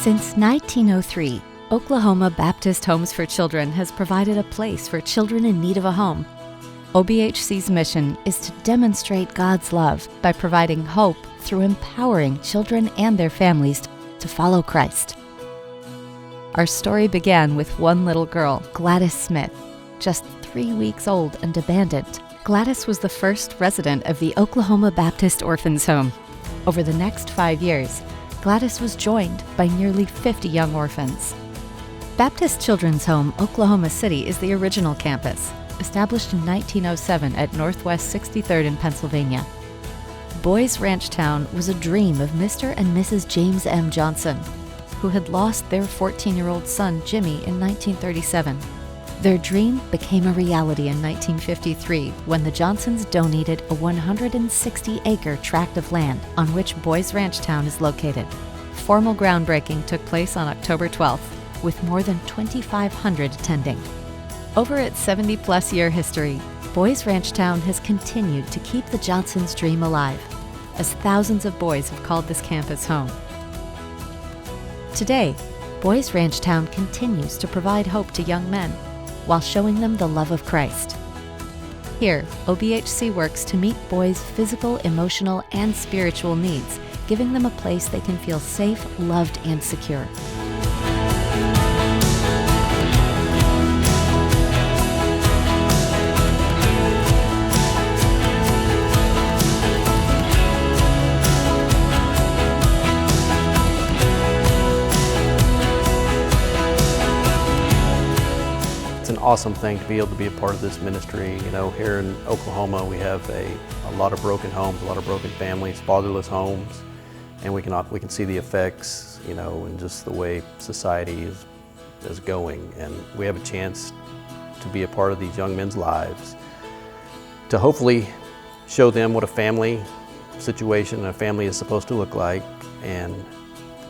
Since 1903, Oklahoma Baptist Homes for Children has provided a place for children in need of a home. OBHC's mission is to demonstrate God's love by providing hope through empowering children and their families to follow Christ. Our story began with one little girl, Gladys Smith, just 3 weeks old and abandoned. Gladys was the first resident of the Oklahoma Baptist Orphans Home. Over the next 5 years, Gladys was joined by nearly 50 young orphans. Baptist Children's Home Oklahoma City is the original campus, established in 1907 at Northwest 63rd in Pennsylvania. Boys Ranch Town was a dream of Mr. and Mrs. James M. Johnson, who had lost their 14-year-old son Jimmy in 1937. Their dream became a reality in 1953 when the Johnsons donated a 160-acre tract of land on which Boys Ranch Town is located. Formal groundbreaking took place on October 12th, with more than 2,500 attending. Over its 70-plus year history, Boys Ranch Town has continued to keep the Johnsons' dream alive, as thousands of boys have called this campus home. Today, Boys Ranch Town continues to provide hope to young men while showing them the love of Christ. Here, OBHC works to meet boys' physical, emotional, and spiritual needs, giving them a place they can feel safe, loved, and secure. It's an awesome thing to be able to be a part of this ministry. You know, here in Oklahoma, we have a lot of broken homes, a lot of broken families, fatherless homes, and we can see the effects, you know, and just the way society is going. And we have a chance to be a part of these young men's lives, to hopefully show them what a family situation and a family is supposed to look like, and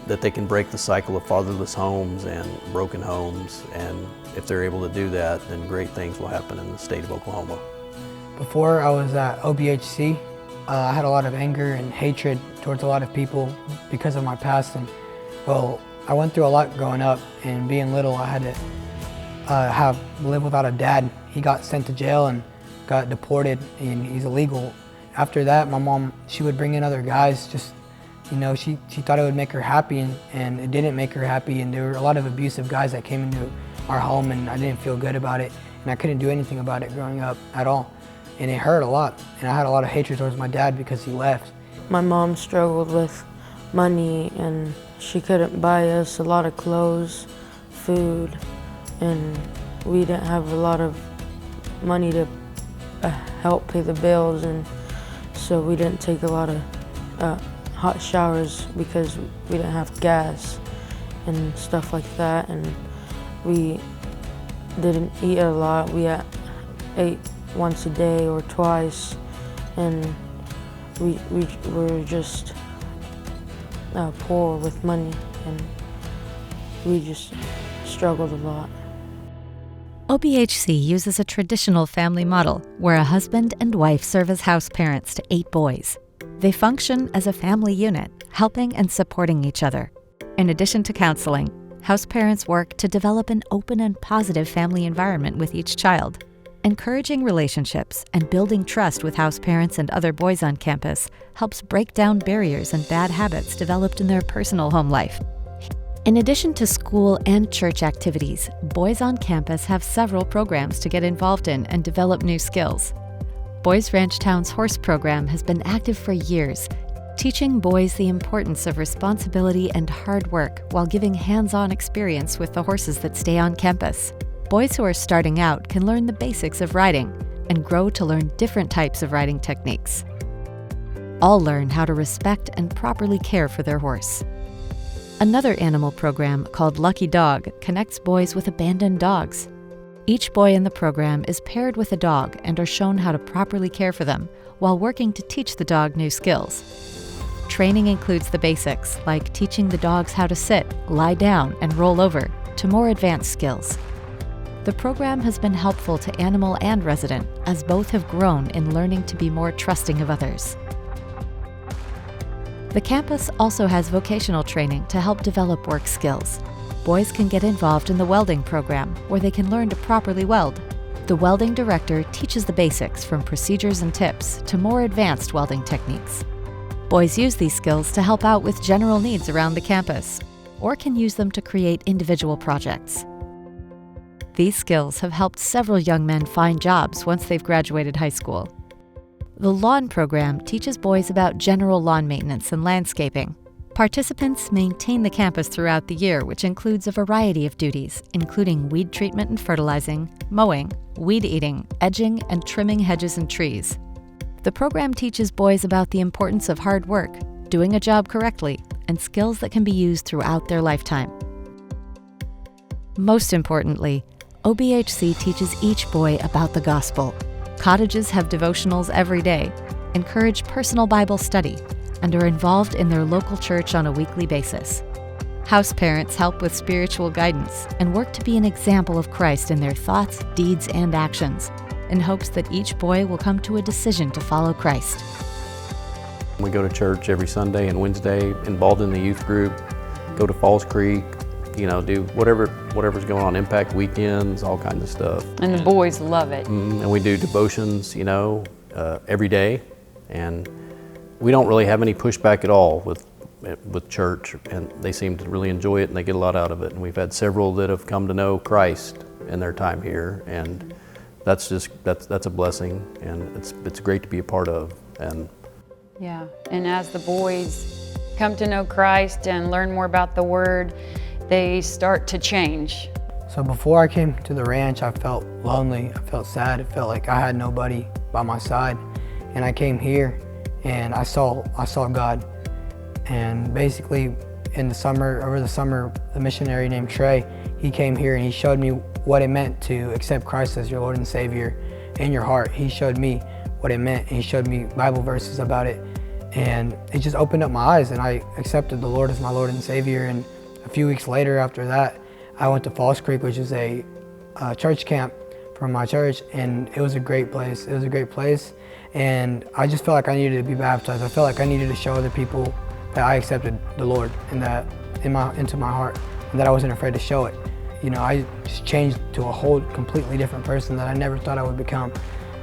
that they can break the cycle of fatherless homes and broken homes. And if they're able to do that, then great things will happen in the state of Oklahoma. Before I was at OBHC, I had a lot of anger and hatred towards a lot of people because of my past. And well, I went through a lot growing up, and being little, I had to live without a dad. He got sent to jail and got deported, and he's illegal. After that, my mom, she would bring in other guys. Just, you know, she thought it would make her happy, and it didn't make her happy. And there were a lot of abusive guys that came into our home, and I didn't feel good about it, and I couldn't do anything about it growing up at all. And it hurt a lot, and I had a lot of hatred towards my dad because he left. My mom struggled with money, and she couldn't buy us a lot of clothes, food, and we didn't have a lot of money to help pay the bills, and so we didn't take a lot of hot showers because we didn't have gas and stuff like that, and we didn't eat a lot. We ate once a day or twice, and we were just poor with money, and we just struggled a lot. OBHC uses a traditional family model where a husband and wife serve as house parents to 8 boys. They function as a family unit, helping and supporting each other. In addition to counseling, house parents work to develop an open and positive family environment with each child. Encouraging relationships and building trust with house parents and other boys on campus helps break down barriers and bad habits developed in their personal home life. In addition to school and church activities, boys on campus have several programs to get involved in and develop new skills. Boys Ranch Town's horse program has been active for years, teaching boys the importance of responsibility and hard work while giving hands-on experience with the horses that stay on campus. Boys who are starting out can learn the basics of riding and grow to learn different types of riding techniques. All learn how to respect and properly care for their horse. Another animal program called Lucky Dog connects boys with abandoned dogs. Each boy in the program is paired with a dog and are shown how to properly care for them while working to teach the dog new skills. Training includes the basics, like teaching the dogs how to sit, lie down, and roll over, to more advanced skills. The program has been helpful to animal and resident, as both have grown in learning to be more trusting of others. The campus also has vocational training to help develop work skills. Boys can get involved in the welding program, where they can learn to properly weld. The welding director teaches the basics from procedures and tips to more advanced welding techniques. Boys use these skills to help out with general needs around the campus, or can use them to create individual projects. These skills have helped several young men find jobs once they've graduated high school. The lawn program teaches boys about general lawn maintenance and landscaping. Participants maintain the campus throughout the year, which includes a variety of duties, including weed treatment and fertilizing, mowing, weed eating, edging, and trimming hedges and trees. The program teaches boys about the importance of hard work, doing a job correctly, and skills that can be used throughout their lifetime. Most importantly, OBHC teaches each boy about the gospel. Cottages have devotionals every day, encourage personal Bible study, and are involved in their local church on a weekly basis. House parents help with spiritual guidance and work to be an example of Christ in their thoughts, deeds, and actions, in hopes that each boy will come to a decision to follow Christ. We go to church every Sunday and Wednesday, involved in the youth group, go to Falls Creek, do whatever's going on, impact weekends, all kinds of stuff. And the boys love it. And we do devotions, every day. And we don't really have any pushback at all with church, and they seem to really enjoy it and they get a lot out of it. And we've had several that have come to know Christ in their time here, and that's a blessing, and it's great to be a part of. And Yeah, and as the boys come to know Christ and learn more about the Word, they start to change. So before I came to the ranch, I felt lonely, I felt sad, it felt like I had nobody by my side. And I came here and I saw God. And basically over the summer, the missionary named Trey, he came here and he showed me what it meant to accept Christ as your Lord and Savior in your heart. He showed me what it meant, and he showed me Bible verses about it. And it just opened up my eyes, and I accepted the Lord as my Lord and Savior. And a few weeks later after that, I went to Falls Creek, which is a church camp from my church, and it was a great place. It was a great place, and I just felt like I needed to be baptized. I felt like I needed to show other people that I accepted the Lord and that into my heart, and that I wasn't afraid to show it. I just changed to a whole completely different person that I never thought I would become,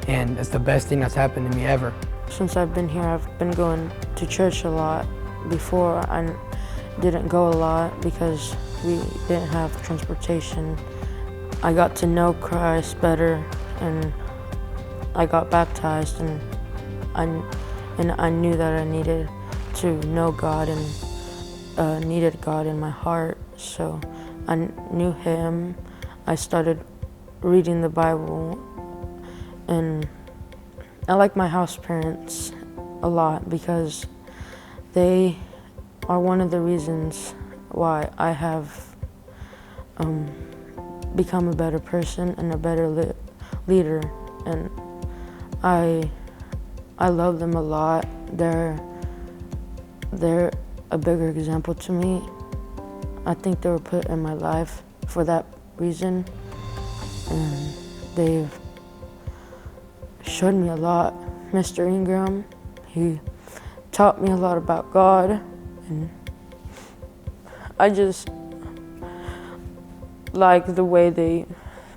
and it's the best thing that's happened to me ever. Since I've been here, I've been going to church a lot. Before, I didn't go a lot because we didn't have transportation. I got to know Christ better, and I got baptized, and I knew that I needed to know God and needed God in my heart. So I knew Him. I started reading the Bible, and I like my house parents a lot because they are one of the reasons why I have become a better person and a better leader. And I love them a lot. They're a bigger example to me. I think they were put in my life for that reason, and they've showed me a lot. Mr. Ingram, he taught me a lot about God, and I just like the way they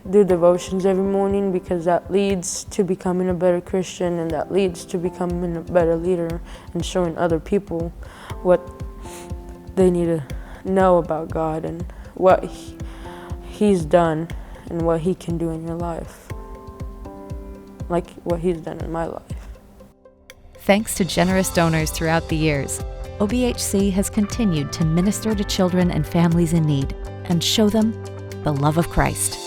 do devotions every morning, because that leads to becoming a better Christian, and that leads to becoming a better leader and showing other people what they need to know about God and what He's done and what He can do in your life, like what He's done in my life. Thanks to generous donors throughout the years, OBHC has continued to minister to children and families in need and show them the love of Christ.